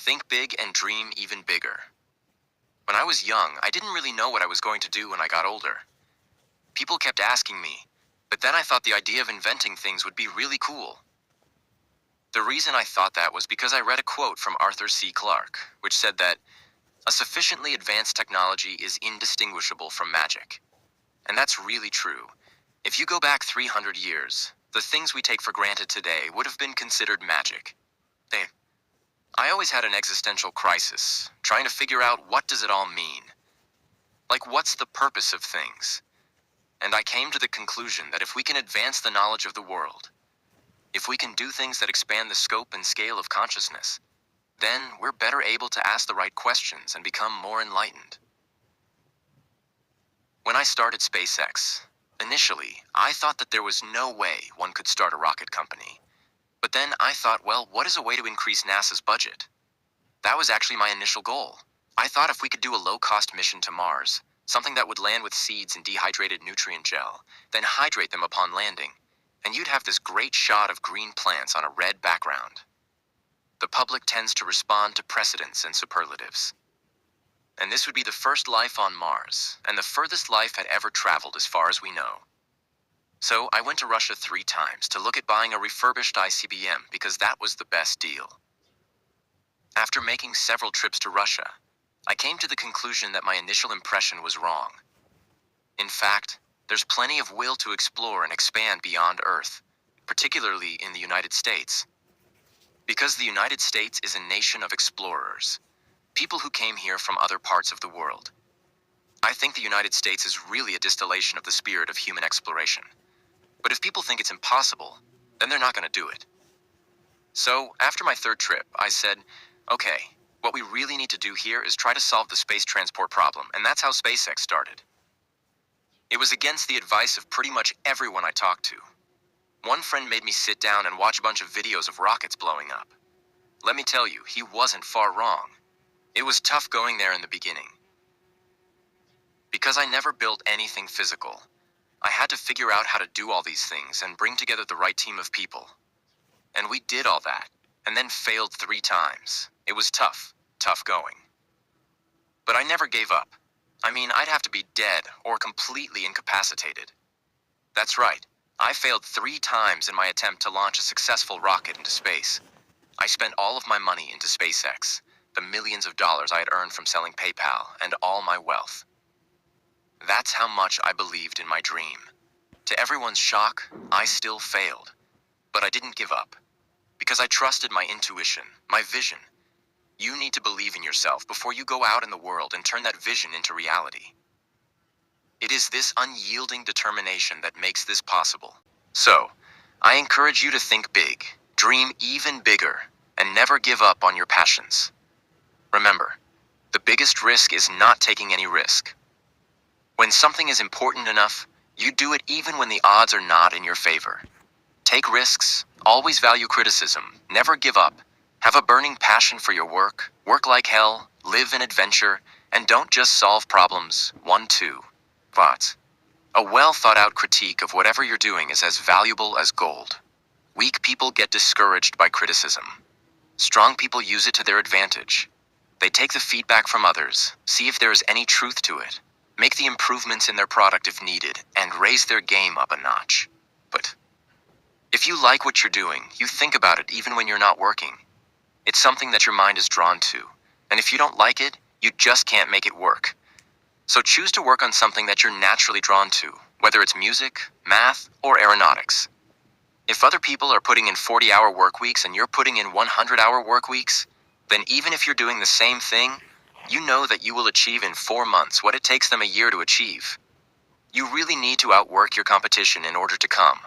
Think big and dream even bigger. When I was young, I didn't really know what I was going to do when I got older. People kept asking me, but then I thought the idea of inventing things would be really cool. The reason I thought that was because I read a quote from Arthur C. Clarke, which said that a sufficiently advanced technology is indistinguishable from magic. And that's really true. If you go back 300 years, the things we take for granted today would have been considered magic. They I always had an existential crisis, trying to figure out what does it all mean. Like, what's the purpose of things? And I came to the conclusion that if we can advance the knowledge of the world, if we can do things that expand the scope and scale of consciousness, then we're better able to ask the right questions and become more enlightened. When I started SpaceX, initially, I thought that there was no way one could start a rocket company. But then I thought, well, what is a way to increase NASA's budget? That was actually my initial goal. I thought if we could do a low-cost mission to Mars, something that would land with seeds and dehydrated nutrient gel, then hydrate them upon landing, and you'd have this great shot of green plants on a red background. The public tends to respond to precedents and superlatives. And this would be the first life on Mars, and the furthest life had ever traveled as far as we know. So I went to Russia 3 times to look at buying a refurbished ICBM because that was the best deal. After making several trips to Russia, I came to the conclusion that my initial impression was wrong. In fact, there's plenty of will to explore and expand beyond Earth, particularly in the United States. Because the United States is a nation of explorers, people who came here from other parts of the world. I think the United States is really a distillation of the spirit of human exploration. But if people think it's impossible, then they're not going to do it. So, after my 3rd trip, I said, okay, what we really need to do here is try to solve the space transport problem, and that's how SpaceX started. It was against the advice of pretty much everyone I talked to. One friend made me sit down and watch a bunch of videos of rockets blowing up. Let me tell you, he wasn't far wrong. It was tough going there in the beginning. Because I never built anything physical, I had to figure out how to do all these things and bring together the right team of people. And we did all that, and then failed 3 times. It was tough going. But I never gave up. I mean, I'd have to be dead or completely incapacitated. That's right, I failed 3 times in my attempt to launch a successful rocket into space. I spent all of my money into SpaceX, the millions of dollars I had earned from selling PayPal, and all my wealth. That's how much I believed in my dream. To everyone's shock, I still failed. But I didn't give up. Because I trusted my intuition, my vision. You need to believe in yourself before you go out in the world and turn that vision into reality. It is this unyielding determination that makes this possible. So, I encourage you to think big, dream even bigger, and never give up on your passions. Remember, the biggest risk is not taking any risk. When something is important enough, you do it even when the odds are not in your favor. Take risks, always value criticism, never give up, have a burning passion for your work, work like hell, live in adventure, and don't just solve problems, 1, 2, but a well-thought-out critique of whatever you're doing is as valuable as gold. Weak people get discouraged by criticism. Strong people use it to their advantage. They take the feedback from others, see if there is any truth to it, make the improvements in their product if needed, and raise their game up a notch. But if you like what you're doing, you think about it even when you're not working. It's something that your mind is drawn to, and if you don't like it, you just can't make it work. So choose to work on something that you're naturally drawn to, whether it's music, math, or aeronautics. If other people are putting in 40-hour work weeks and you're putting in 100-hour work weeks, then even if you're doing the same thing, you know that you will achieve in 4 months what it takes them a year to achieve. You really need to outwork your competition in order to come.